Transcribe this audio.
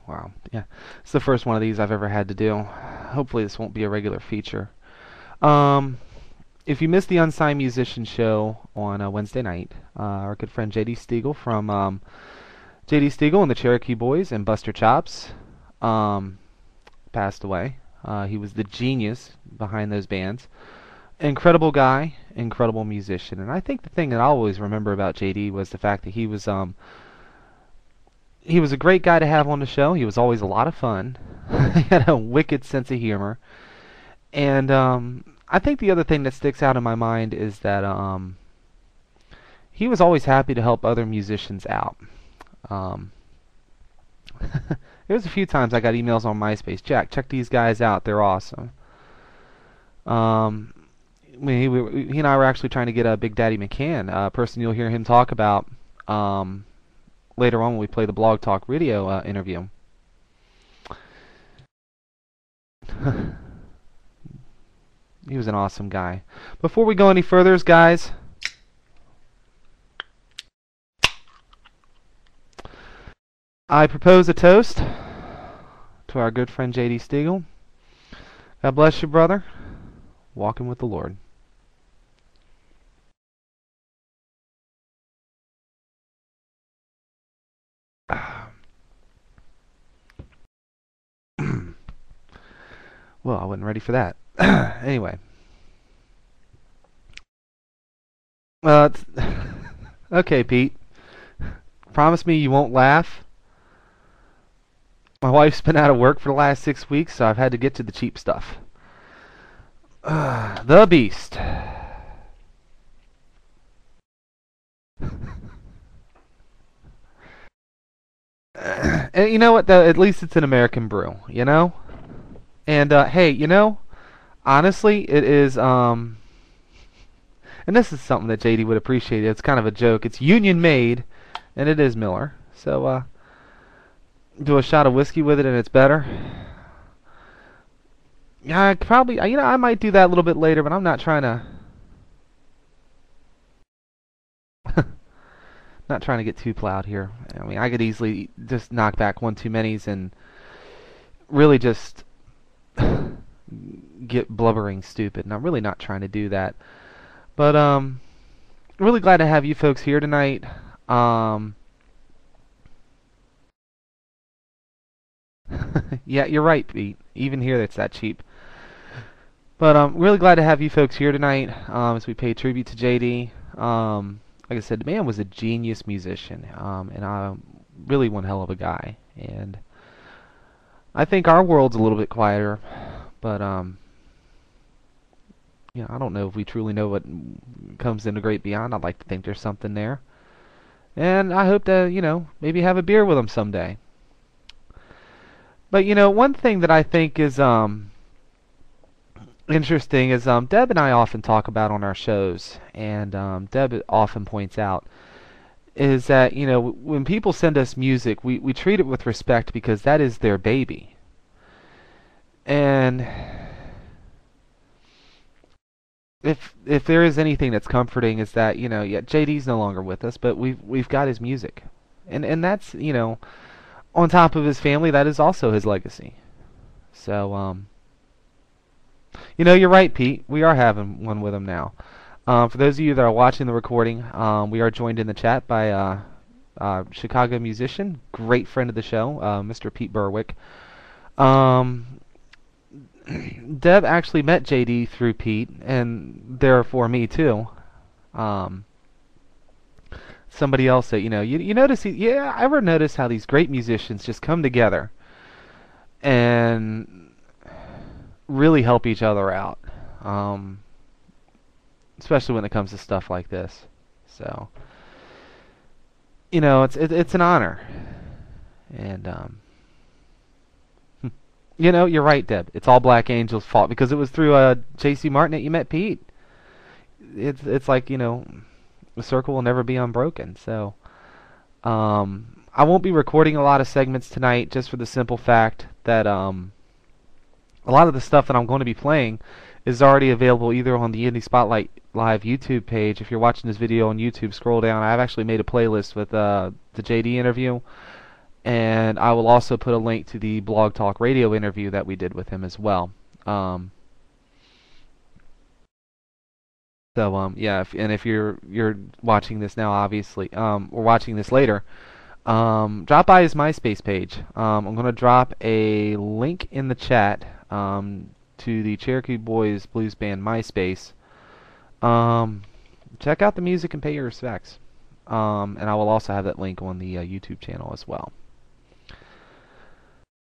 Wow. Yeah. It's the first one of these I've ever had to do. Hopefully this won't be a regular feature. Um, if you missed the Unsigned Musician show on Wednesday night, our good friend JD Steagall from JD Steagall and the Cherokee Boys and Buster Chops um, passed away. He was the genius behind those bands. Incredible guy, incredible musician. And I think the thing that I always remember about JD was the fact that he was a great guy to have on the show. He was always a lot of fun. He had a wicked sense of humor. And I think the other thing that sticks out in my mind is that he was always happy to help other musicians out. Um, there was a few times I got emails on MySpace. Jack, check these guys out. They're awesome. Um, he and I were actually trying to get Big Daddy McCann, a person you'll hear him talk about later on when we play the Blog Talk Radio interview. He was an awesome guy. Before we go any further, guys, I propose a toast to our good friend JD Steagall. God bless you, brother. Walking with the Lord. Well, I wasn't ready for that. Anyway. Okay, Pete. Promise me you won't laugh. My wife's been out of work for the last 6 weeks, so I've had to get to the cheap stuff. The Beast. And you know what, though? At least it's an American brew, you know? And, hey, you know, honestly, it is, and this is something that JD would appreciate. It's kind of a joke. It's Union made, and it is Miller. So, do a shot of whiskey with it, and it's better. Yeah, probably, you know, I might do that a little bit later, but I'm not trying to, not trying to get too plowed here. I mean, I could easily just knock back one too many's and really just get blubbering stupid, and I'm really not trying to do that. But really glad to have you folks here tonight. Yeah, you're right, Pete. Even here, it's that cheap. But I'm really glad to have you folks here tonight as we pay tribute to JD. Like I said, the man was a genius musician, and really one hell of a guy. And I think our world's a little bit quieter, but you know, I don't know if we truly know what comes in the great beyond. I'd like to think there's something there, and I hope to, you know, maybe have a beer with him someday. But you know, one thing that I think is interesting is Deb and I often talk about on our shows, and Deb often points out is that, you know, when people send us music, we treat it with respect because that is their baby. And if there is anything that's comforting is that, you know, yeah, JD's no longer with us, but we've got his music. And that's, you know, on top of his family, that is also his legacy. So you know, you're right, Pete. We are having one with him now. For those of you that are watching the recording, we are joined in the chat by Chicago musician, great friend of the show, Mr. Pete Berwick. Deb actually met JD through Pete, and therefore me too. Somebody else that, you know, you notice, yeah, I ever notice how these great musicians just come together and really help each other out, especially when it comes to stuff like this. So, you know, it's an honor, and you know, you're right, Deb. It's all Black Angel's fault because it was through J.C. Martin that you met Pete. It's like, you know, the circle will never be unbroken. So, I won't be recording a lot of segments tonight, just for the simple fact that a lot of the stuff that I'm going to be playing is already available either on the Indie Spotlight Live YouTube page. If you're watching this video on YouTube, scroll down. I've actually made a playlist with the JD interview, and And I will also put a link to the Blog Talk Radio interview that we did with him as well. Yeah, if you're watching this now, obviously, or watching this later, drop by his MySpace page. I'm gonna drop a link in the chat to the Cherokee Boys Blues Band MySpace. Check out the music and pay your respects. And I will also have that link on the YouTube channel as well.